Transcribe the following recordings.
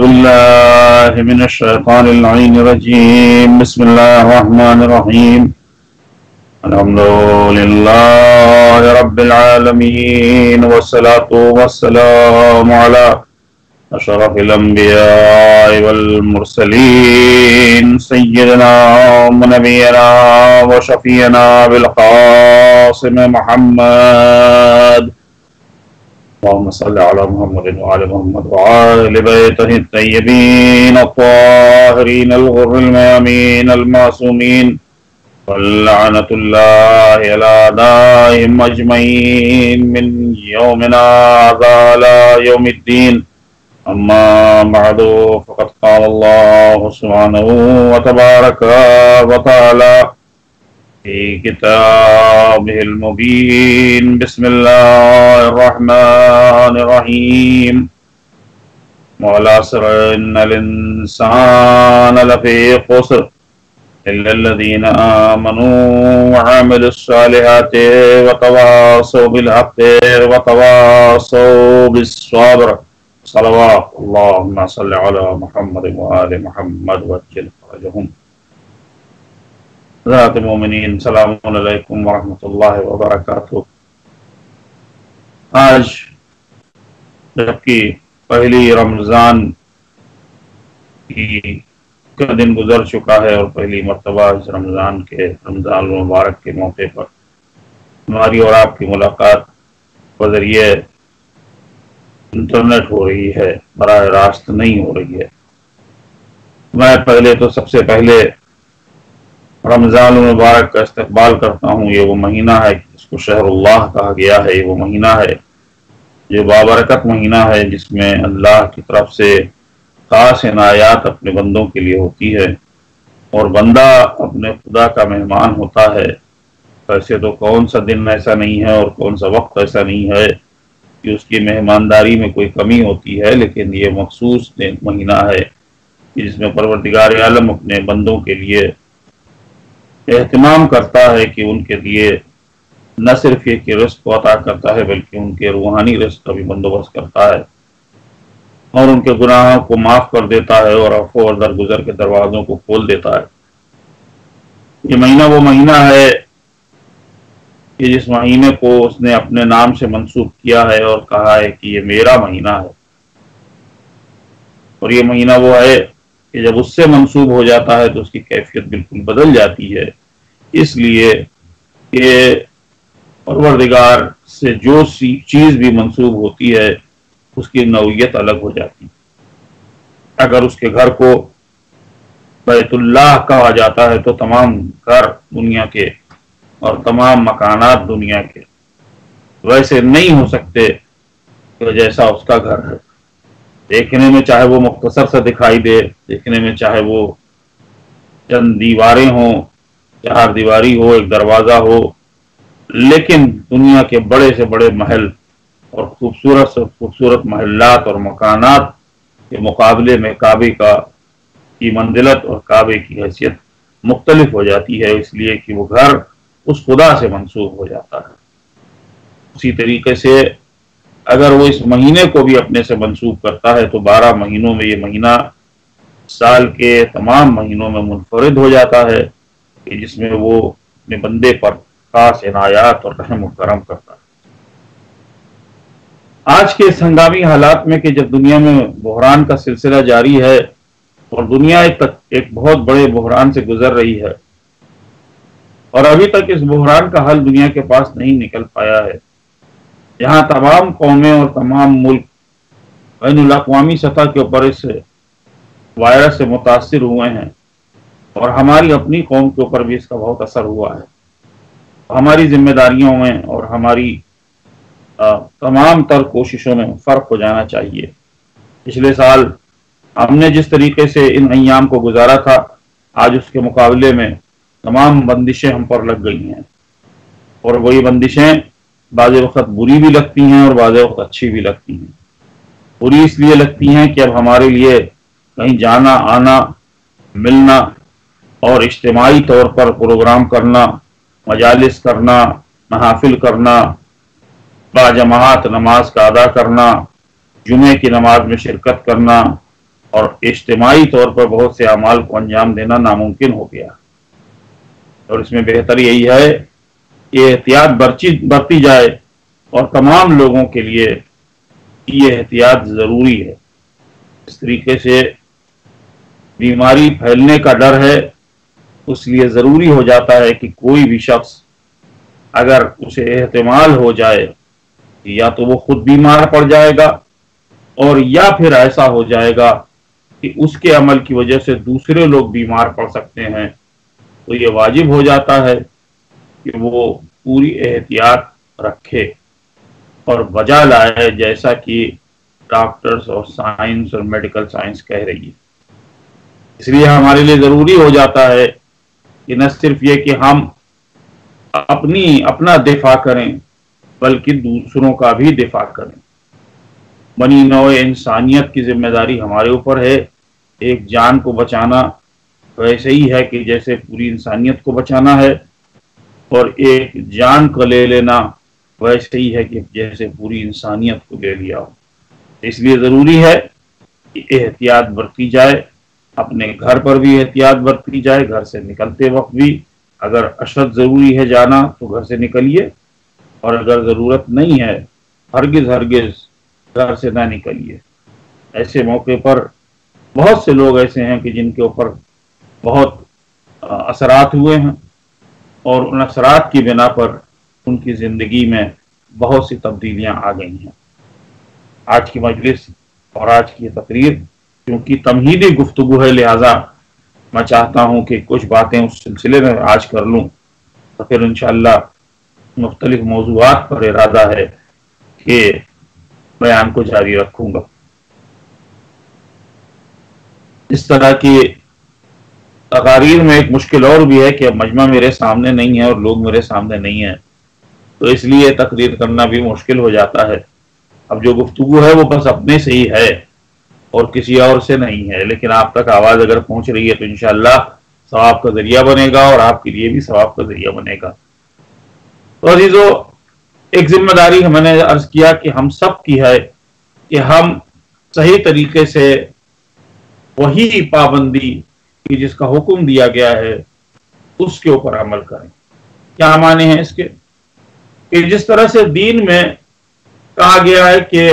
بالله من الشيطان اللعين الرجيم. بسم الله الرحمن الرحيم. الحمد لله رب العالمين، والصلاة والسلام على أشرف الأنبياء والمرسلين، سيدنا ونبينا وشفينا بالقاسم محمد. اللهم صل على محمد وعلى محمد وآل بيته الطيبين الطاهرين الغر الميامين المعصومين، ولعنة الله على أعدائهم أجمعين من يومنا هذا إلى يوم الدين. أما بعد، فقد قال الله سبحانه وتبارك وتعالى في كتابه المبين. بسم الله الرحمن الرحيم. والعصر إن الإنسان لفي خسر إلا الذين آمنوا وعملوا الصالحات وتواصوا بالحق وتواصوا بالصبر. صلوات اللهم صل على محمد وآل محمد وعجل فرجهم. حضرات مومنین، السلام علیکم ورحمۃ اللہ وبرکاتہ۔ آج جبکہ پہلی رمضان کا دن گزر چکا ہے اور پہلی مرتبہ اس رمضان المبارک کے موقع پر ہماری اور آپ کی ملاقات بذریعہ انٹرنیٹ ہو رہی ہے، براہ راست نہیں ہو رہی ہے۔ میں سب سے پہلے رمضان المبارک کا استقبال کرتا ہوں۔ یہ وہ مہینہ ہے جس کو شہر اللہ کہا گیا ہے۔ یہ وہ مہینہ ہے جو بابرکت مہینہ ہے، جس میں اللہ کی طرف سے خاص عنایات اپنے بندوں کے لیے ہوتی ہے، اور بندہ اپنے خدا کا مہمان ہوتا ہے۔ ویسے تو کون سا دن ایسا نہیں ہے اور کون سا وقت ایسا نہیں ہے کہ اس کی مہمانداری میں کوئی کمی ہوتی ہے، لیکن یہ مخصوص مہینہ ہے جس میں پروردگار عالم اپنے بندوں کے لیے اہتمام کرتا ہے کہ ان کے لیے نہ صرف یہ کہ رزق کو عطا کرتا ہے، بلکہ ان کے روحانی رزق کا بھی بندوبست کرتا ہے، اور ان کے گناہوں کو معاف کر دیتا ہے اور عفو اور درگزر کے دروازوں کو کھول دیتا ہے۔ یہ مہینہ وہ مہینہ ہے کہ جس مہینے کو اس نے اپنے نام سے منسوب کیا ہے اور کہا ہے کہ یہ میرا مہینہ ہے، اور یہ مہینہ وہ ہے کہ جب اس سے منسوب ہو جاتا ہے تو اس کی کیفیت بالکل بدل جاتی ہے، اس لیے کہ پروردگار سے جو چیز بھی منسوب ہوتی ہے اس کی نوعیت الگ ہو جاتی ہے۔ اگر اس کے گھر کو بیت اللہ کہا جاتا ہے تو تمام گھر دنیا کے اور تمام مکانات دنیا کے ویسے نہیں ہو سکتے کہ جیسا اس کا گھر ہے۔ دیکھنے میں چاہے وہ مختصر سا دکھائی دے، دیکھنے میں چاہے وہ چند دیواریں ہوں، چار دیواری ہو، ایک دروازہ ہو، لیکن دنیا کے بڑے سے بڑے محل اور خوبصورت سے خوبصورت محلات اور مکانات کے مقابلے میں کعبے کی منزلت اور کعبے کی حیثیت مختلف ہو جاتی ہے، اس لیے کہ وہ گھر اس خدا سے منسوب ہو جاتا ہے۔ اسی طریقے سے اگر وہ اس مہینے کو بھی اپنے سے منسوب کرتا ہے تو 12 مہینوں میں یہ مہینہ سال کے تمام مہینوں میں منفرد ہو جاتا ہے کہ جس میں وہ اپنے بندے پر خاص عنایات اور رحم و کرم کرتا ہے۔ آج کے اس ہنگامی حالات میں کہ جب دنیا میں بحران کا سلسلہ جاری ہے اور دنیا ایک بہت بڑے بحران سے گزر رہی ہے، اور ابھی تک اس بحران کا حل دنیا کے پاس نہیں نکل پایا ہے، یہاں تمام قومیں اور تمام ملک بین الاقوامی سطح کے اوپر اس وائرس سے متاثر ہوئے ہیں، اور ہماری اپنی قوم کے اوپر بھی اس کا بہت اثر ہوا ہے۔ ہماری ذمہ داریوں میں اور ہماری تمام تر کوششوں میں فرق ہو جانا چاہیے۔ پچھلے سال ہم نے جس طریقے سے ان ایام کو گزارا تھا، آج اس کے مقابلے میں تمام بندشیں ہم پر لگ گئی ہیں، اور وہی بندشیں بعض وقت بری بھی لگتی ہیں اور بعض وقت اچھی بھی لگتی ہیں۔ بری اس لیے لگتی ہیں کہ اب ہمارے لیے کہیں جانا آنا، ملنا اور اجتماعی طور پر پروگرام کرنا، مجالس کرنا، محافل کرنا، باجماعت نماز کا ادا کرنا، جمعے کی نماز میں شرکت کرنا، اور اجتماعی طور پر بہت سے اعمال کو انجام دینا ناممکن ہو گیا، اور اس میں بہتر یہی ہے کہ احتیاط برتی جائے، اور تمام لوگوں کے لیے یہ احتیاط ضروری ہے۔ اس طریقے سے بیماری پھیلنے کا ڈر ہے، اس لیے ضروری ہو جاتا ہے کہ کوئی بھی شخص اگر اسے احتمال ہو جائے یا تو وہ خود بیمار پڑ جائے گا، اور یا پھر ایسا ہو جائے گا کہ اس کے عمل کی وجہ سے دوسرے لوگ بیمار پڑ سکتے ہیں، تو یہ واجب ہو جاتا ہے کہ وہ پوری احتیاط رکھے اور بجا لائے، جیسا کہ ڈاکٹرز اور سائنس اور میڈیکل سائنس کہہ رہی ہے۔ اس لیے ہمارے لیے ضروری ہو جاتا ہے کہ نہ صرف یہ کہ ہم اپنا دفاع کریں، بلکہ دوسروں کا بھی دفاع کریں۔ بنی نوع انسانیت کی ذمہ داری ہمارے اوپر ہے۔ ایک جان کو بچانا ویسے ہی ہے کہ جیسے پوری انسانیت کو بچانا ہے، اور ایک جان کو لے لینا ویسے ہی ہے کہ جیسے پوری انسانیت کو لے لیا ہو۔ اس لیے ضروری ہے کہ احتیاط برتی جائے، اپنے گھر پر بھی احتیاط برتی جائے، گھر سے نکلتے وقت بھی اگر اشد ضروری ہے جانا تو گھر سے نکلیے، اور اگر ضرورت نہیں ہے ہرگز گھر سے نہ نکلیے۔ ایسے موقع پر بہت سے لوگ ایسے ہیں کہ جن کے اوپر بہت اثرات ہوئے ہیں، اور ان اثرات کی بنا پر ان کی زندگی میں بہت سی تبدیلیاں آ گئی ہیں۔ آج کی مجلس اور آج کی یہ تقریر کیونکہ تمہیدی گفتگو ہے، لہٰذا میں چاہتا ہوں کہ کچھ باتیں اس سلسلے میں آج کر لوں، تو پھر انشاءاللہ مختلف موضوعات پر ارادہ ہے کہ بیان کو جاری رکھوں گا۔ اس طرح کی تقاریر میں ایک مشکل اور بھی ہے کہ اب مجمع میرے سامنے نہیں ہے اور لوگ میرے سامنے نہیں ہیں، تو اس لیے تقریر کرنا بھی مشکل ہو جاتا ہے۔ اب جو گفتگو ہے وہ بس اپنے سے ہی ہے اور کسی اور سے نہیں ہے، لیکن آپ تک آواز اگر پہنچ رہی ہے تو انشاءاللہ ثواب کا ذریعہ بنے گا، اور آپ کے لیے بھی ثواب کا ذریعہ بنے گا۔ تو عزیزو، ایک ذمہ داری میں نے عرض کیا کہ ہم سب کی ہے کہ ہم صحیح طریقے سے وہی پابندی کہ جس کا حکم دیا گیا ہے اس کے اوپر عمل کریں۔ کیا معنی ہے اس کے؟ کہ جس طرح سے دین میں کہا گیا ہے کہ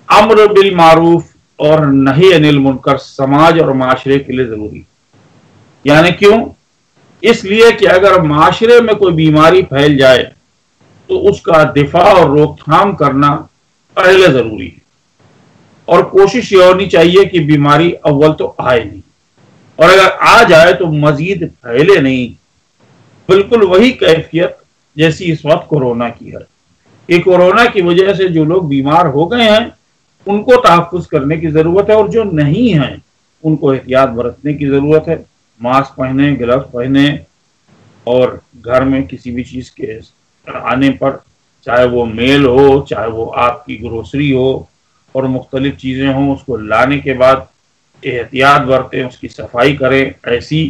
امر بالمعروف اور نہی عن المنکر سماج اور معاشرے کے لیے ضروری، یعنی کیوں؟ اس لیے کہ اگر معاشرے میں کوئی بیماری پھیل جائے تو اس کا دفاع اور روک تھام کرنا پہلے ضروری ہے، اور کوشش یہ ہونی چاہیے کہ بیماری اول تو آئے نہیں، اور اگر آ جائے تو مزید پھیلے نہیں۔ بالکل وہی کیفیت جیسی اس وقت کورونا کی ہے کہ کورونا کی وجہ سے جو لوگ بیمار ہو گئے ہیں ان کو تحفظ کرنے کی ضرورت ہے، اور جو نہیں ہیں ان کو احتیاط برتنے کی ضرورت ہے۔ ماسک پہنے، گلوز پہنے، اور گھر میں کسی بھی چیز کے آنے پر، چاہے وہ میل ہو، چاہے وہ آپ کی گروسری ہو، اور مختلف چیزیں ہوں، اس کو لانے کے بعد احتیاط برتیں، اس کی صفائی کریں ایسی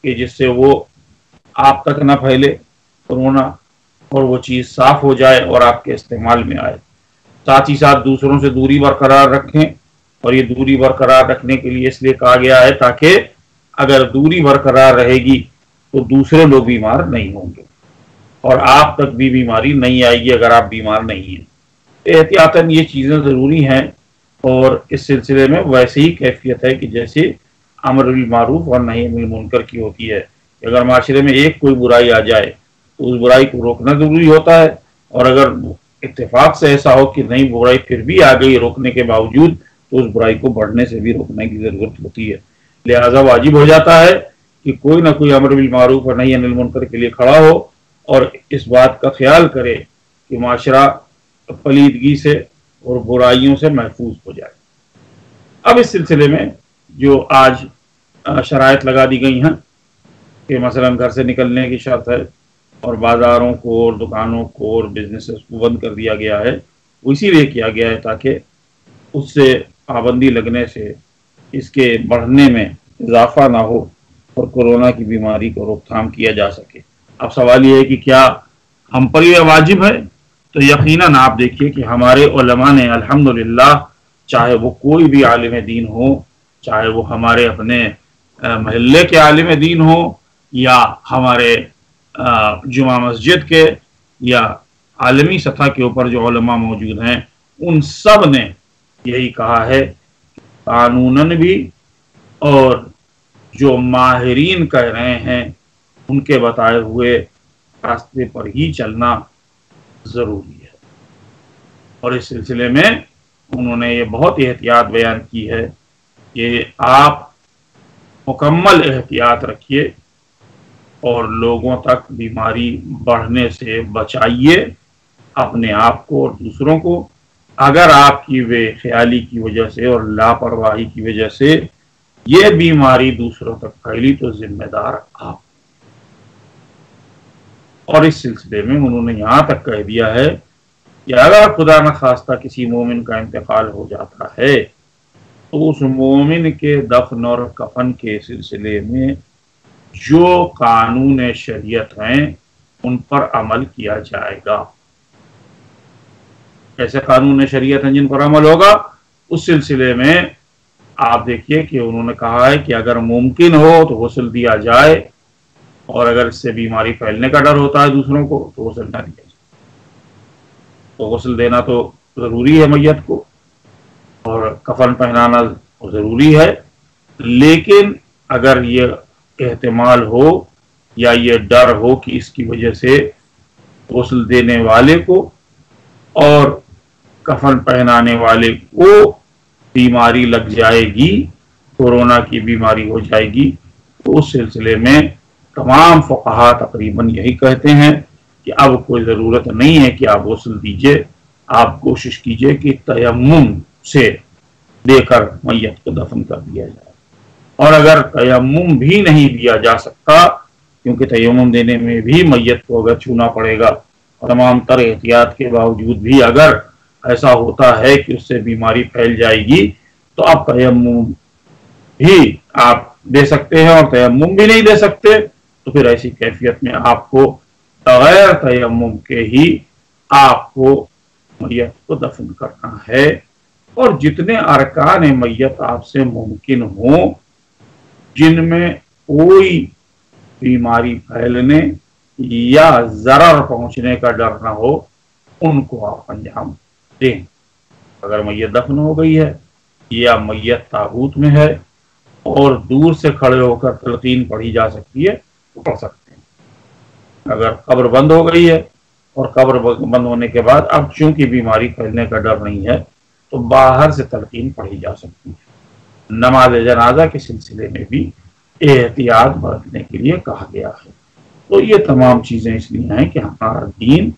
کہ جس سے وہ آپ تک نہ پھیلے کورونا، اور وہ چیز صاف ہو جائے اور آپ کے استعمال میں آئے۔ ساتھ ہی ساتھ دوسروں سے دوری برقرار رکھیں، اور یہ دوری برقرار رکھنے کے لیے اس لیے کہا گیا ہے تاکہ اگر دوری برقرار رہے گی تو دوسرے لوگ بیمار نہیں ہوں گے، اور آپ تک بھی بیماری نہیں آئے گی اگر آپ بیمار نہیں ہیں۔ احتیاطاً یہ چیزیں ضروری ہیں، اور اس سلسلے میں ویسے ہی کیفیت ہے کہ جیسے امر بالمعروف اور نہی عن المنکر کی ہوتی ہے کہ اگر معاشرے میں ایک کوئی برائی آ جائے تو اس برائی کو روکنا ضروری ہوتا ہے، اور اگر اتفاق سے ایسا ہو کہ نہیں برائی پھر بھی آ گئی روکنے کے باوجود، تو اس برائی کو بڑھنے سے بھی روکنے کی ضرورت ہوتی ہے۔ لہذا واجب ہو جاتا ہے کہ کوئی نہ کوئی امر بالمعروف اور نہی عن المنکر کے لیے کھڑا ہو، اور اس بات کا خیال کرے کہ معاشرہ پلیدگی سے اور برائیوں سے محفوظ ہو جائے۔ اب اس سلسلے میں جو آج شرائط لگا دی گئی ہیں کہ مثلا گھر سے نکلنے کی شرط ہے، اور بازاروں کو اور دکانوں کو اور بزنسز کو بند کر دیا گیا ہے، وہ اسی لیے کیا گیا ہے تاکہ اس سے پابندی لگنے سے اس کے بڑھنے میں اضافہ نہ ہو اور کورونا کی بیماری کو روک تھام کیا جا سکے۔ اب سوال یہ ہے کہ کیا ہم پر یہ واجب ہے؟ تو یقیناً آپ دیکھیے کہ ہمارے علماء نے الحمدللہ چاہے وہ کوئی بھی عالم دین ہو، چاہے وہ ہمارے اپنے محلے کے عالم دین ہو، یا ہمارے جمعہ مسجد کے، یا عالمی سطح کے اوپر جو علماء موجود ہیں، ان سب نے یہی کہا ہے قانوناً بھی اور جو ماہرین کہہ رہے ہیں ان کے بتائے ہوئے راستے پر ہی چلنا ضروری ہے۔ اور اس سلسلے میں انہوں نے یہ بہت احتیاط بیان کی ہے کہ آپ مکمل احتیاط رکھیے اور لوگوں تک بیماری بڑھنے سے بچائیے اپنے آپ کو اور دوسروں کو۔ اگر آپ کی بے خیالی کی وجہ سے اور لاپرواہی کی وجہ سے یہ بیماری دوسروں تک پھیلی تو ذمہ دار آپ۔ اور اس سلسلے میں انہوں نے یہاں تک کہہ دیا ہے کہ اگر خدا نخواستہ کسی مومن کا انتقال ہو جاتا ہے تو اس مومن کے دفن اور کفن کے سلسلے میں جو قانون شریعت ہیں ان پر عمل کیا جائے گا۔ ایسے قانون شریعت ہیں جن پر عمل ہوگا، اس سلسلے میں آپ دیکھیے کہ انہوں نے کہا ہے کہ اگر ممکن ہو تو غسل دیا جائے، اور اگر اس سے بیماری پھیلنے کا ڈر ہوتا ہے دوسروں کو تو غسل نہ دیا جائے۔ تو غسل دینا تو ضروری ہے میت کو، اور کفن پہنانا ضروری ہے، لیکن اگر یہ احتمال ہو یا یہ ڈر ہو کہ اس کی وجہ سے غسل دینے والے کو اور کفن پہنانے والے کو بیماری لگ جائے گی، کورونا کی بیماری ہو جائے گی، تو اس سلسلے میں تمام فقہا تقریباً یہی کہتے ہیں کہ اب کوئی ضرورت نہیں ہے کہ آپ غسل دیجئے، آپ کوشش کیجئے کہ تیمم سے دے کر میت کو دفن کر دیا جائے۔ اور اگر تیمم بھی نہیں دیا جا سکتا، کیونکہ تیمم دینے میں بھی میت کو اگر چھونا پڑے گا، اور تمام تر احتیاط کے باوجود بھی اگر ایسا ہوتا ہے کہ اس سے بیماری پھیل جائے گی تو آپ تیمم بھی آپ دے سکتے ہیں، اور تیمم بھی نہیں دے سکتے تو پھر ایسی کیفیت میں آپ کو بغیر تیمم کے ہی آپ کو میت کو دفن کرنا ہے۔ اور جتنے ارکان میت آپ سے ممکن ہوں جن میں کوئی بیماری پھیلنے یا ضرر پہنچنے کا ڈر نہ ہو، ان کو آپ انجام دیں۔ اگر میت دفن ہو گئی ہے یا میت تابوت میں ہے اور دور سے کھڑے ہو کر تلقین پڑھی جا سکتی ہے تو پڑھ سکتے ہیں۔ اگر قبر بند ہو گئی ہے اور قبر بند ہونے کے بعد اب چونکہ بیماری پھیلنے کا ڈر نہیں ہے تو باہر سے تلقین پڑھی جا سکتی ہے۔ نماز جنازہ کے سلسلے میں بھی احتیاط برتنے کے لیے کہا گیا ہے۔ تو یہ تمام چیزیں اس لیے ہیں کہ ہمارا دین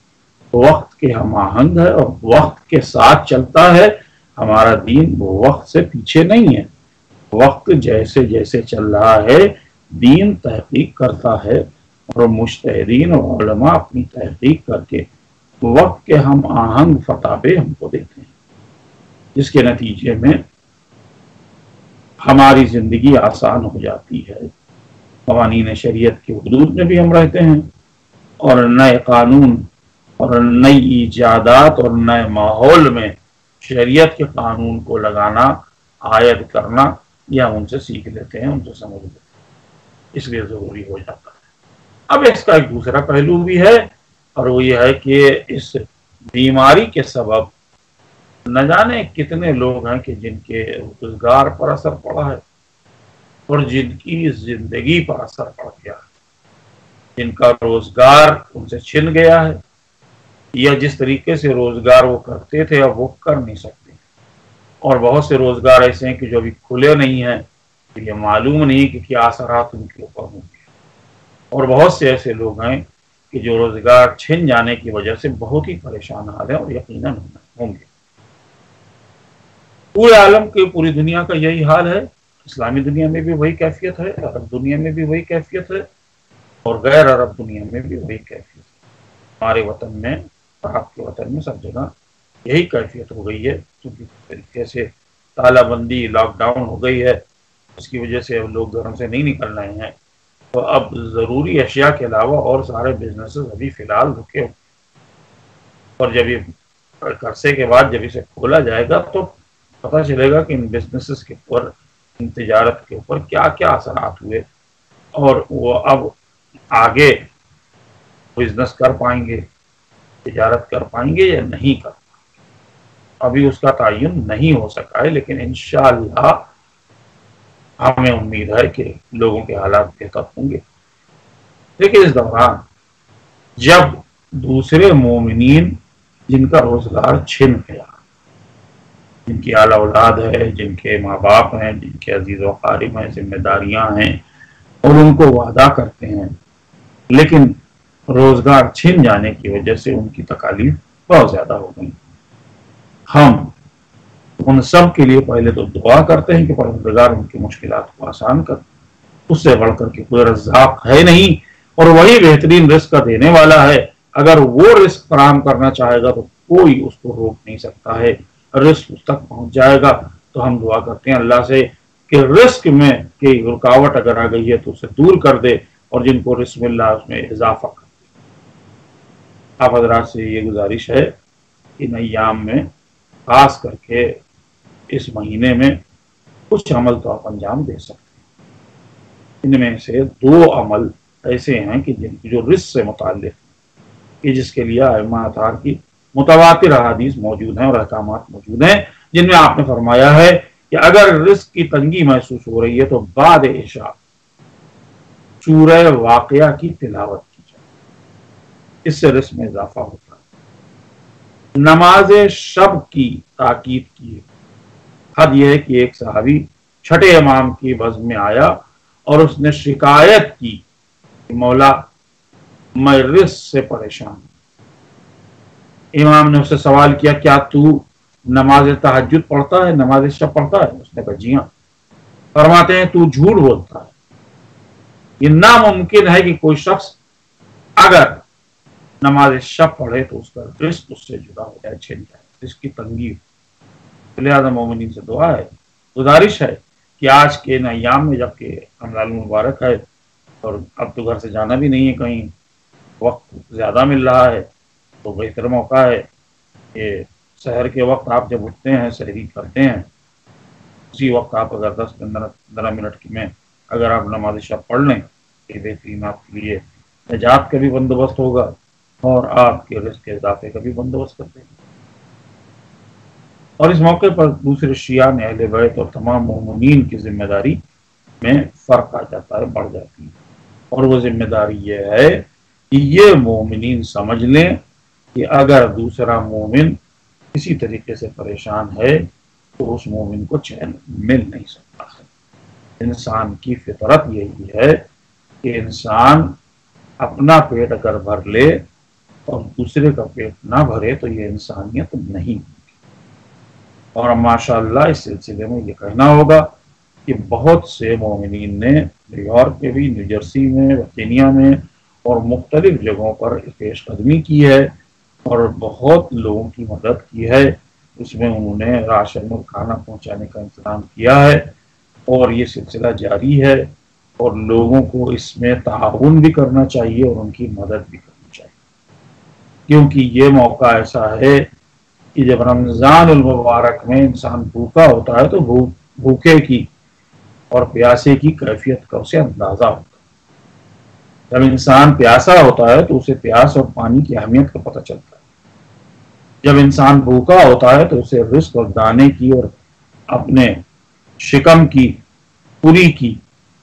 وقت کے ہم آہنگ ہے اور وقت کے ساتھ چلتا ہے۔ ہمارا دین وقت سے پیچھے نہیں ہے، وقت جیسے جیسے چل رہا ہے دین تحقیق کرتا ہے، اور مجتہدین اور علماء اپنی تحقیق کر کے وقت کے ہم آہنگ فتاوے ہم کو دیتے ہیں، جس کے نتیجے میں ہماری زندگی آسان ہو جاتی ہے۔ قوانین شریعت کے حدود میں بھی ہم رہتے ہیں، اور نئے قانون اور نئی ایجادات اور نئے ماحول میں شریعت کے قانون کو لگانا، عائد کرنا، یا ان سے سیکھ لیتے ہیں، ان سے سمجھ لیتے ہیں، اس لیے ضروری ہو جاتا ہے۔ اب اس کا ایک دوسرا پہلو بھی ہے، اور وہ یہ ہے کہ اس بیماری کے سبب نہ جانے کتنے لوگ ہیں کہ جن کے روزگار پر اثر پڑا ہے اور جن کی زندگی پر اثر پڑ گیا ہے، جن کا روزگار ان سے چھن گیا ہے، یا جس طریقے سے روزگار وہ کرتے تھے اب وہ کر نہیں سکتے، اور بہت سے روزگار ایسے ہیں کہ جو ابھی کھلے نہیں ہیں، یہ معلوم نہیں کہ کیا اثرات ان کے اوپر ہوں گے، اور بہت سے ایسے لوگ ہیں کہ جو روزگار چھن جانے کی وجہ سے بہت ہی پریشان حال ہیں، اور یقیناً ہوں گے۔ پورے عالم کے پوری دنیا کا یہی حال ہے، اسلامی دنیا میں بھی وہی کیفیت ہے، عرب دنیا میں بھی وہی کیفیت ہے، اور غیر عرب دنیا میں بھی وہی کیفیت ہے۔ ہمارے وطن میں اور آپ کے وطن میں سب جگہ یہی کیفیت ہو گئی ہے، کیونکہ اس طریقے سے تالا بندی لاک ڈاؤن ہو گئی ہے، اس کی وجہ سے لوگ گھروں سے نہیں نکل رہے ہیں، تو اب ضروری اشیاء کے علاوہ اور سارے بزنسز ابھی فی الحال رکے ہوئے، اور جب یہ عرصے کے بعد جب اسے کھولا جائے گا تو پتہ چلے گا کہ ان بزنسز کے اوپر، ان تجارت کے اوپر کیا کیا اثرات ہوئے، اور وہ اب آگے بزنس کر پائیں گے، تجارت کر پائیں گے یا نہیں کر پائیں گے۔ ابھی اس کا تعین نہیں ہو سکا ہے، لیکن انشاءاللہ ہمیں امید ہے کہ لوگوں کے حالات بہتر ہوں گے۔ لیکن اس دوران جب دوسرے مومنین جن کا روزگار چھن گیا، جن کی اعلی اولاد ہے، جن کے ماں باپ ہیں، جن کے عزیز و اقارب ہیں، ذمہ داریاں ہیں، اور ان کو وعدہ کرتے ہیں، لیکن روزگار چھن جانے کی وجہ سے ان کی تکالیف بہت زیادہ ہو گئی، ہم ان سب کے لیے پہلے تو دعا کرتے ہیں کہ پروردگار ان کی مشکلات کو آسان کر، اس سے بڑھ کر کے کوئی رزاق ہے نہیں، اور وہی بہترین رزق کا دینے والا ہے۔ اگر وہ رزق فراہم کرنا چاہے گا تو کوئی اس کو روک نہیں سکتا ہے، رزق اس تک پہنچ جائے گا۔ تو ہم دعا کرتے ہیں اللہ سے کہ رزق میں کوئی رکاوٹ اگر آ گئی ہے تو اسے دور کر دے، اور جن کو رزق مل رہا ہے اس میں اضافہ کر دے۔ آپ حضرات سے یہ گزارش ہے کہ ان ایام میں، خاص کر کے اس مہینے میں، کچھ عمل تو آپ انجام دے سکتے ہیں۔ ان میں سے 2 عمل ایسے ہیں کہ جن کی جو رزق سے متعلق، کہ جس کے لیے ائمہ اطہار کی متواتر احادیث موجود ہیں اور احکامات موجود ہیں، جن میں آپ نے فرمایا ہے کہ اگر رزق کی تنگی محسوس ہو رہی ہے تو بعد عشاء سورہ واقعہ کی تلاوت کی جائے، اس سے رزق میں اضافہ ہوتا ہے۔ نماز شب کی تاکید کی، حد یہ ہے کہ ایک صحابی چھٹے امام کی بزم میں آیا اور اس نے شکایت کی کہ مولا میں رزق سے پریشان ہوں۔ امام نے اس سے سوال کیا کیا تو نماز تہجد پڑھتا ہے، نماز شب پڑھتا ہے؟ اس نے کہا جی ہاں۔ فرماتے ہیں تو جھوٹ بولتا ہے، یہ ناممکن ہے کہ کوئی شخص اگر نماز شب پڑھے تو اس کا رزق اس سے جدا ہو جائے، چھن جائے، اس کی تنگی۔ لہذا مومنین سے دعا ہے، گزارش ہے کہ آج کے ان ایام میں، جبکہ رمضان المبارک ہے اور اب تو گھر سے جانا بھی نہیں ہے کہیں، وقت زیادہ مل رہا ہے، تو بہتر موقع ہے کہ سحر کے وقت آپ جب اٹھتے ہیں، سحری کرتے ہیں، اسی وقت آپ اگر 10-15 منٹ کی میں اگر آپ نماز شب پڑھ لیں، یہ بہترین آپ کے لیے نجات کا بھی بندوبست ہوگا اور آپ کے رزق کے اضافے کا بھی بندوبست کر دیں گے۔ اور اس موقع پر دوسرے شیعہ نے اہل بیت اور تمام مومنین کی ذمہ داری میں فرق آ جاتا ہے، بڑھ جاتی ہے، اور وہ ذمہ داری یہ ہے کہ یہ مومنین سمجھ لیں کہ اگر دوسرا مومن کسی طریقے سے پریشان ہے تو اس مومن کو چین مل نہیں سکتا ہے۔ انسان کی فطرت یہی ہے کہ انسان اپنا پیٹ اگر بھر لے اور دوسرے کا پیٹ نہ بھرے تو یہ انسانیت نہیں ہوگی۔ اور ماشاءاللہ اس سلسلے میں یہ کہنا ہوگا کہ بہت سے مومنین نے نیو یارک میں بھی، نیو جرسی میں، ورجینیا میں اور مختلف جگہوں پر پیش قدمی کی ہے اور بہت لوگوں کی مدد کی ہے۔ اس میں انہوں نے راشن اور کھانا پہنچانے کا انتظام کیا ہے، اور یہ سلسلہ جاری ہے، اور لوگوں کو اس میں تعاون بھی کرنا چاہیے اور ان کی مدد بھی کرنی چاہیے، کیونکہ یہ موقع ایسا ہے کہ جب رمضان المبارک میں انسان بھوکا ہوتا ہے تو بھوکے کی اور پیاسے کی کیفیت کا اسے اندازہ ہوتا ہے۔ جب انسان پیاسا ہوتا ہے تو اسے پیاس اور پانی کی اہمیت کا پتہ چلتا ہے، جب انسان بھوکا ہوتا ہے تو اسے رزق اور دانے کی اور اپنے شکم کی پوری کی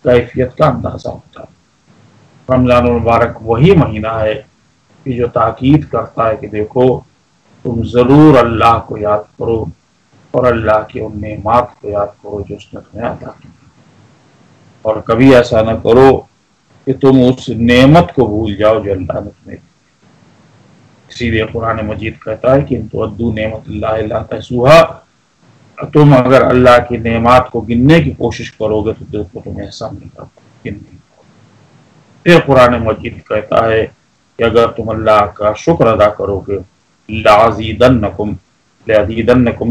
کیفیت کا اندازہ ہوتا ہے۔ رمضان المبارک وہی مہینہ ہے کہ جو تاکید کرتا ہے کہ دیکھو تم ضرور اللہ کو یاد کرو اور اللہ کی ان نعمات کو یاد کرو جو اس نے تمہیں عطا کی، اور کبھی ایسا نہ کرو کہ تم اس نعمت کو بھول جاؤ جو اللہ نے تمہیں دی۔ اسی لیے قرآن مجید کہتا ہے کہ ان تعدوا نعمت اللہ لا تحصوها، تم اگر اللہ کی نعمات کو گننے کی کوشش کرو گے تو دیکھو تم احسان نہیں کر پاؤ، گن نہیں پاؤ۔ پھر قرآن مجید کہتا ہے کہ اگر تم اللہ کا شکر ادا کرو گے لازیدنکم،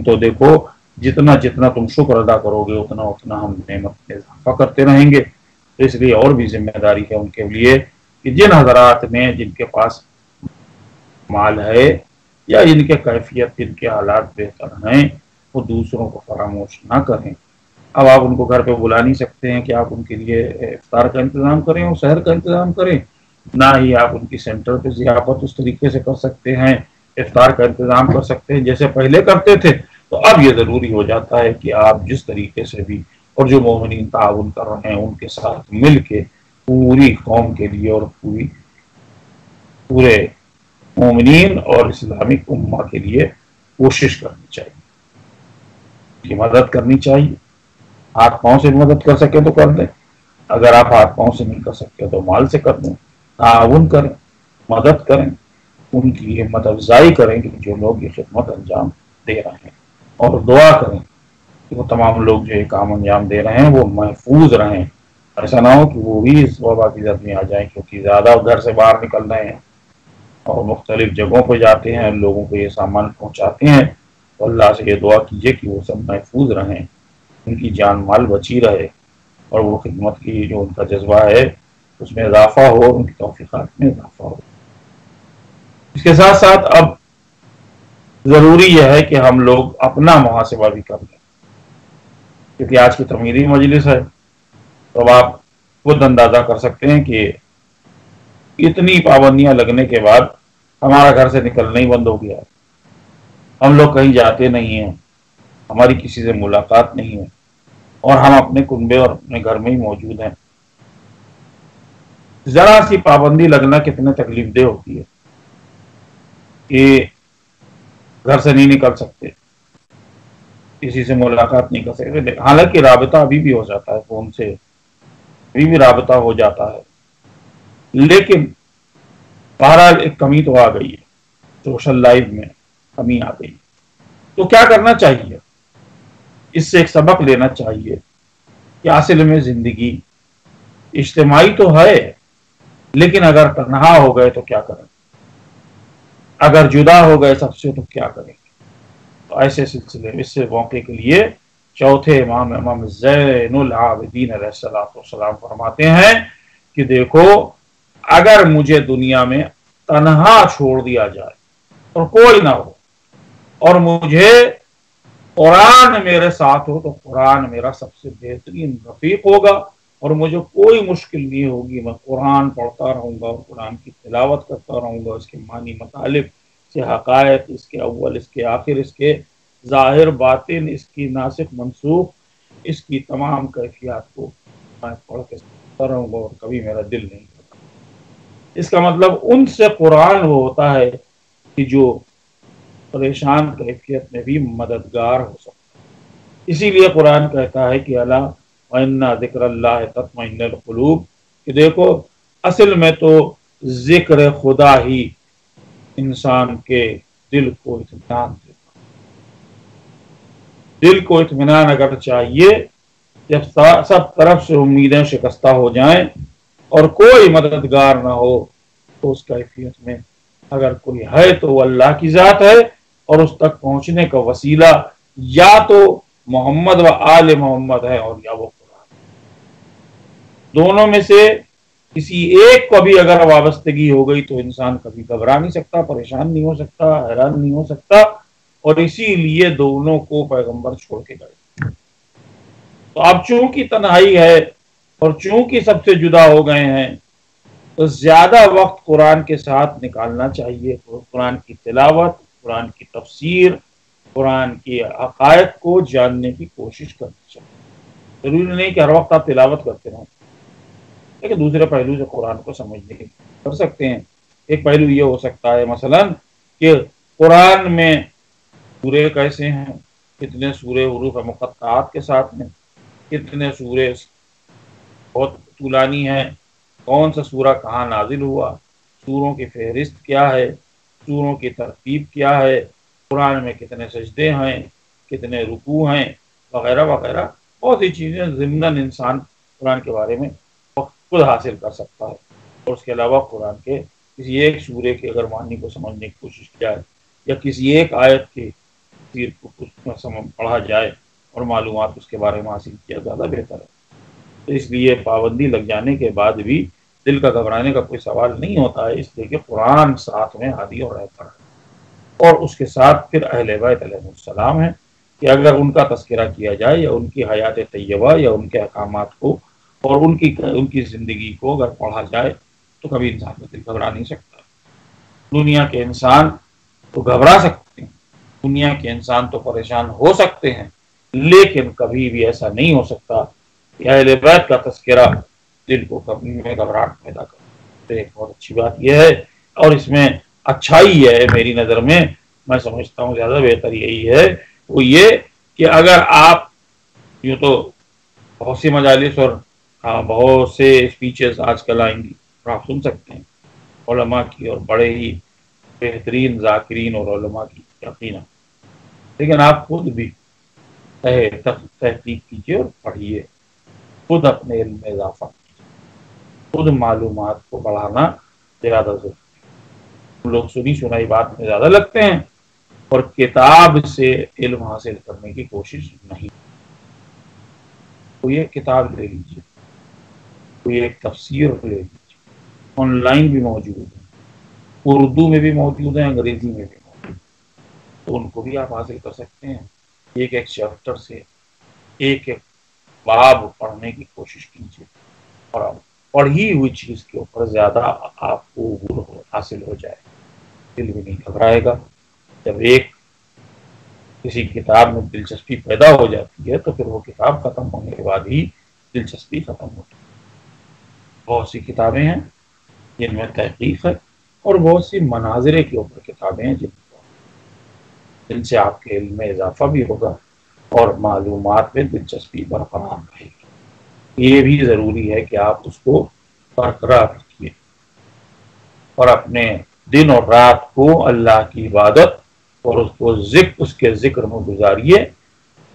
تو دیکھو جتنا جتنا تم شکر ادا کرو گے اتنا اتنا ہم نعمت میں اضافہ کرتے رہیں گے۔ تو اس لیے اور بھی ذمہ داری ہے ان کے لیے کہ جن حضرات نے، جن کے پاس مال ہے یا جن کے کیفیت، جن کے حالات بہتر ہیں، وہ دوسروں کو فراموش نہ کریں۔ اب آپ ان کو گھر پہ بلا نہیں سکتے ہیں کہ آپ ان کے لیے افطار کا انتظام کریں اور سحر کا انتظام کریں، نہ ہی آپ ان کی سینٹر پہ ضیافت اس طریقے سے کر سکتے ہیں، افطار کا انتظام کر سکتے ہیں جیسے پہلے کرتے تھے۔ تو اب یہ ضروری ہو جاتا ہے کہ آپ جس طریقے سے بھی، اور جو مومنین تعاون کر رہے ہیں ان کے ساتھ مل کے پوری قوم کے لیے اور پورے مومنین اور اسلامک امہ کے لیے کوشش کرنی چاہیے، کی مدد کرنی چاہیے۔ ہاتھ پاؤں سے مدد کر سکے تو کر دیں، اگر آپ ہاتھ پاؤں سے نہیں کر سکتے تو مال سے کر دیں، تعاون کریں، مدد کریں، ان کی ہمت افزائی کریں کہ جو لوگ یہ خدمت انجام دے رہے ہیں، اور دعا کریں کہ وہ تمام لوگ جو یہ کام انجام دے رہے ہیں وہ محفوظ رہیں، ایسا نہ ہو کہ وہ بھی اس وبا کی زد میں آ جائیں، کیونکہ زیادہ گھر سے باہر نکل رہے ہیں اور مختلف جگہوں پہ جاتے ہیں، لوگوں کو یہ سامان پہنچاتے ہیں۔ تو اللہ سے یہ دعا کیجیے کہ وہ سب محفوظ رہیں، ان کی جان مال بچی رہے، اور وہ خدمت کی جو ان کا جذبہ ہے اس میں اضافہ ہو، ان کی توفیقات میں اضافہ ہو۔ اس کے ساتھ ساتھ اب ضروری یہ ہے کہ ہم لوگ اپنا محاسبہ بھی کر لیں، کیونکہ آج کی تمیری مجلس ہے، تو اب آپ خود اندازہ کر سکتے ہیں کہ اتنی پابندیاں لگنے کے بعد ہمارا گھر سے نکلنا ہی بند ہو گیا، ہم لوگ کہیں جاتے نہیں ہیں، ہماری کسی سے ملاقات نہیں ہے، اور ہم اپنے کنبے اور اپنے گھر میں ہی موجود ہیں۔ ذرا سی پابندی لگنا کتنے تکلیف دہ ہوتی ہے کہ گھر سے نہیں نکل سکتے، کسی سے ملاقات نہیں کر سکتے، حالانکہ رابطہ ابھی بھی ہو جاتا ہے، فون سے ابھی بھی رابطہ ہو جاتا ہے، لیکن بہرحال ایک کمی تو آ گئی ہے، سوشل لائف میں کمی آ گئی۔ تو کیا کرنا چاہیے؟ اس سے ایک سبق لینا چاہیے کہ اصل میں زندگی اجتماعی تو ہے، لیکن اگر تنہا ہو گئے تو کیا کریں، اگر جدا ہو گئے سب سے تو کیا کریں گے؟ تو ایسے سلسلے میں اس سے موقع کے لیے چوتھے امام زین العابدین علیہ السلام فرماتے ہیں کہ دیکھو، اگر مجھے دنیا میں تنہا چھوڑ دیا جائے اور کوئی نہ ہو، اور مجھے قرآن میرے ساتھ ہو، تو قرآن میرا سب سے بہترین رفیق ہوگا، اور مجھے کوئی مشکل نہیں ہوگی، میں قرآن پڑھتا رہوں گا اور قرآن کی تلاوت کرتا رہوں گا، اس کے معنی مطالب، اس کے حقائق، اس کے اول، اس کے آخر، اس کے ظاہر باطن، اس کی ناسخ منسوخ، اس کی تمام کیفیات کو میں پڑھ کے سنتا رہوں گا، اور کبھی میرا دل نہیں کرتا۔ اس کا مطلب ان سے قرآن وہ ہوتا ہے کہ جو پریشان کیفیت میں بھی مددگار ہو سکتا ہے۔ اسی لیے قرآن کہتا ہے کہ الا وَإِنَّ ذِكْرَ اللَّهِ تَطْمَئِنُّ الْقُلُوبُ، کہ دیکھو اصل میں تو ذکر خدا ہی انسان کے دل کو اطمینان دیتا ہے۔ دل کو اطمینان اگر چاہیے، جب سب طرف سے امیدیں شکستہ ہو جائیں اور کوئی مددگار نہ ہو، تو اس کیفیت میں اگر کوئی ہے تو وہ اللہ کی ذات ہے، اور اس تک پہنچنے کا وسیلہ یا تو محمد و آل محمد ہے، اور یا وہ قرآن۔ دونوں میں سے کسی ایک کو بھی اگر وابستگی ہو گئی تو انسان کبھی گھبرا نہیں سکتا، پریشان نہیں ہو سکتا، حیران نہیں ہو سکتا، اور اسی لیے دونوں کو پیغمبر چھوڑ کے گئے۔ تو اب چونکہ تنہائی ہے اور چونکہ سب سے جدا ہو گئے ہیں، تو زیادہ وقت قرآن کے ساتھ نکالنا چاہیے، قرآن کی تلاوت، قرآن کی تفسیر، قرآن کی حقائق کو جاننے کی کوشش کرنی چاہیے۔ ضروری نہیں کہ ہر وقت آپ تلاوت کرتے رہیں، لیکن دوسرے پہلو سے قرآن کو سمجھنے کی کر سکتے ہیں۔ ایک پہلو یہ ہو سکتا ہے مثلا کہ قرآن میں سورے کیسے ہیں، کتنے سورے حروف مقطعات کے ساتھ میں، کتنے سورے بہت طولانی ہیں، کون سا سورہ کہاں نازل ہوا، سوروں کی فہرست کیا ہے، سوروں کی ترتیب کیا ہے، قرآن میں کتنے سجدے ہیں، کتنے رکوع ہیں، وغیرہ وغیرہ، بہت سی چیزیں ضمناً انسان قرآن کے بارے میں خود حاصل کر سکتا ہے۔ اور اس کے علاوہ قرآن کے کسی ایک سورے کے اگر معنی کو سمجھنے کی کوشش کیا جائے، یا کسی ایک آیت کی تفسیر کو پڑھا جائے اور معلومات اس کے بارے میں حاصل کیا، زیادہ بہتر ہے۔ تو اس لیے پابندی لگ جانے کے بعد بھی دل کا گھبرانے کا کوئی سوال نہیں ہوتا ہے، اس لیے کہ قرآن ساتھ میں ہادی اور رہتا ہے، اور اس کے ساتھ پھر اہل بیت علیہ السلام ہیں، کہ اگر ان کا تذکرہ کیا جائے یا ان کی حیات طیبہ یا ان کے احکامات کو اور ان کی زندگی کو اگر پڑھا جائے تو کبھی انسان کا دل گھبرا نہیں سکتا۔ دنیا کے انسان تو گھبرا سکتے ہیں، دنیا کے انسان تو پریشان ہو سکتے ہیں، لیکن کبھی بھی ایسا نہیں ہو سکتا کہ اہل بیت کا تذکرہ دل کو کبھی میں گھبراہٹ پیدا کرے۔ تو ایک بہت اچھی بات یہ ہے، اور اس میں اچھائی ہے میری نظر میں سمجھتا ہوں زیادہ بہتر یہی ہے، وہ یہ کہ اگر آپ یوں تو بہت سی مجالس اور بہت سے اسپیچز آج کل آئیں گی اور آپ سن سکتے ہیں علماء کی، اور بڑے ہی بہترین ذاکرین اور علماء کی یقینا، لیکن آپ خود بھی تحقیق کیجیے اور پڑھیے، خود اپنے علم میں اضافہ کیجیے، خود معلومات کو بڑھانا زیادہ ضروری ہے۔ لوگ سنی سنائی بات میں زیادہ لگتے ہیں اور کتاب سے علم حاصل کرنے کی کوشش نہیں۔ کوئی ایک کتاب لے لیجیے، کوئی ایک تفسیر لے لیجیے، آن لائن بھی موجود ہے، اردو میں بھی موجود ہے، انگریزی میں بھی موجود ہے، تو ان کو بھی آپ حاصل کر سکتے ہیں۔ ایک ایک چیپٹر سے ایک ایک باب پڑھنے کی کوشش کیجیے، اور پڑھی ہوئی چیز کے اوپر زیادہ آپ کو عبور حاصل ہو جائے، دل بھی نہیں گھبرائے گا۔ جب ایک کسی کتاب میں دلچسپی پیدا ہو جاتی ہے تو پھر وہ کتاب ختم ہونے کے بعد ہی دلچسپی ختم ہوتی ہے۔ بہت سی کتابیں ہیں جن میں تحقیق ہے، اور بہت سی مناظرے کے اوپر کتابیں ہیں جن سے آپ کے علم میں اضافہ بھی ہوگا اور معلومات میں دلچسپی برقرار رہے گی۔ یہ بھی ضروری ہے کہ آپ اس کو برقرار رکھیے اور اپنے دن اور رات کو اللہ کی عبادت اور اس کے ذکر میں گزاریے۔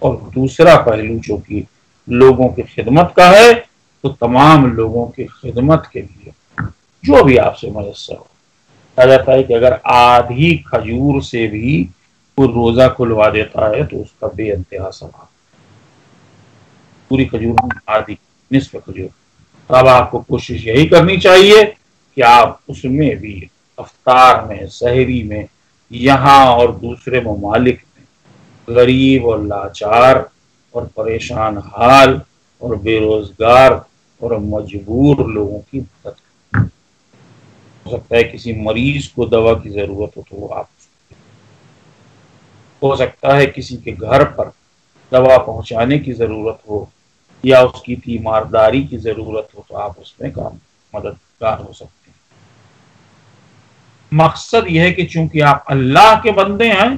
اور دوسرا پہلو جو کہ لوگوں کی خدمت کا ہے، تو تمام لوگوں کی خدمت کے لیے جو بھی آپ سے میسر ہو، کہا جاتا ہے کہ اگر آدھی کھجور سے بھی کوئی روزہ کھلوا دیتا ہے تو اس کا بے انتہا ثواب، پوری کھجور میں آدھی، نصف کھجور۔ تو اب آپ کو کوشش یہی کرنی چاہیے کہ آپ اس میں بھی افطار میں، سحری میں، یہاں اور دوسرے ممالک میں غریب اور لاچار اور پریشان حال اور بے روزگار اور مجبور لوگوں کی مدد کریں۔ ہو سکتا ہے کسی مریض کو دوا کی ضرورت ہو تو وہ آپ، ہو سکتا ہے کسی کے گھر پر دوا پہنچانے کی ضرورت ہو یا اس کی تیمارداری کی ضرورت ہو تو آپ اس میں کام مددگار ہو سکتے ہیں۔ مقصد یہ ہے کہ چونکہ آپ اللہ کے بندے ہیں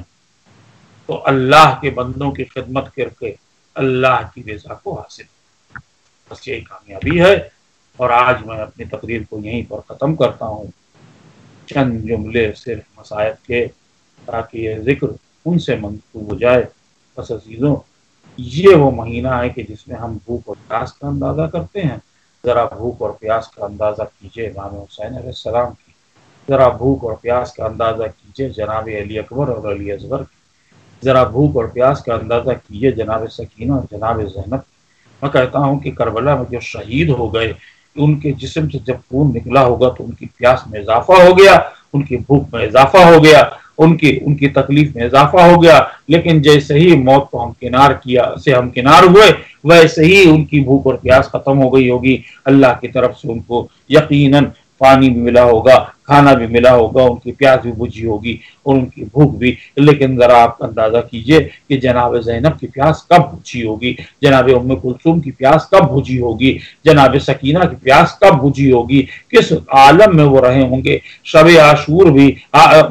تو اللہ کے بندوں کی خدمت کر کے اللہ کی رضا کو حاصل، بس یہی کامیابی ہے۔ اور آج میں اپنی تقریر کو یہیں پر ختم کرتا ہوں، چند جملے صرف مسائل کے، تاکہ یہ ذکر ان سے منسوب ہو جائے۔ بس عزیزوں، یہ وہ مہینہ ہے کہ جس میں ہم بھوک اور پیاس کا اندازہ کرتے ہیں۔ ذرا بھوک اور پیاس کا اندازہ کیجیے امام حسین علیہ السلام کی، ذرا بھوک اور پیاس کا اندازہ کیجیے جناب علی اکبر اور علی اصغر کی، ذرا بھوک اور پیاس کا اندازہ کیجیے جناب سکینہ اور جناب زینب کی۔ میں کہتا ہوں کہ کربلا میں جو شہید ہو گئے، ان کے جسم سے جب خون نکلا ہوگا تو ان کی پیاس میں اضافہ ہو گیا، ان کی بھوک میں اضافہ ہو گیا، ان کی تکلیف میں اضافہ ہو گیا، لیکن جیسے ہی موت کو ہم کنار ہوئے، ویسے ہی ان کی بھوک اور پیاس ختم ہو گئی ہوگی۔ اللہ کی طرف سے ان کو یقیناً پانی بھی ملا ہوگا، کھانا بھی ملا ہوگا، ان کی پیاس بھی بجھی ہوگی اور ان کی بھوک بھی۔ لیکن ذرا آپ اندازہ کیجئے کہ جناب زینب کی پیاس کب بجھی ہوگی، جناب ام کلثوم کی پیاس کب بجھی ہوگی، جناب سکینہ کی پیاس کب بجھی ہوگی، کس عالم میں وہ رہے ہوں گے۔ شب عاشور بھی،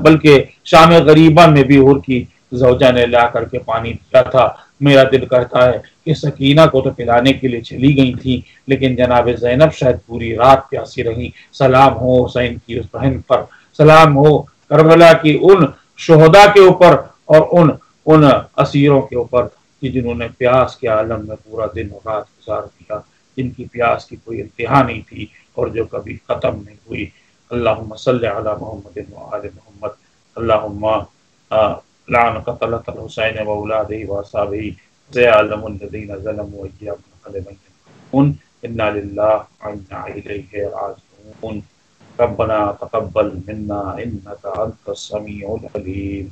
بلکہ شام غریبہ میں بھی حور کی زوجہ نے لا کر کے پانی پیا تھا۔ میرا دل کہتا ہے کہ سکینہ کو تو پلانے کے لیے چلی گئی تھی، لیکن جناب زینب شاید پوری رات پیاسی رہی۔ سلام ہو حسین کی اس بہن پر، سلام ہو کربلا کی ان شہداء کے اوپر اور ان اسیروں کے اوپر کہ جنہوں نے پیاس کے عالم میں پورا دن اور رات گزار دیا، جن کی پیاس کی کوئی انتہا نہیں تھی اور جو کبھی ختم نہیں ہوئی۔ اللہم صلی علی محمد و آل محمد، اللہم لعن قتلۃ الحسین و اولادہ و اصحابہ وسیعلم الذین ظلموا ایاکم منقلبین انا للہ و انا الیہ راجعون۔ ربنا تقبل منا انک انت السمیع العلیم۔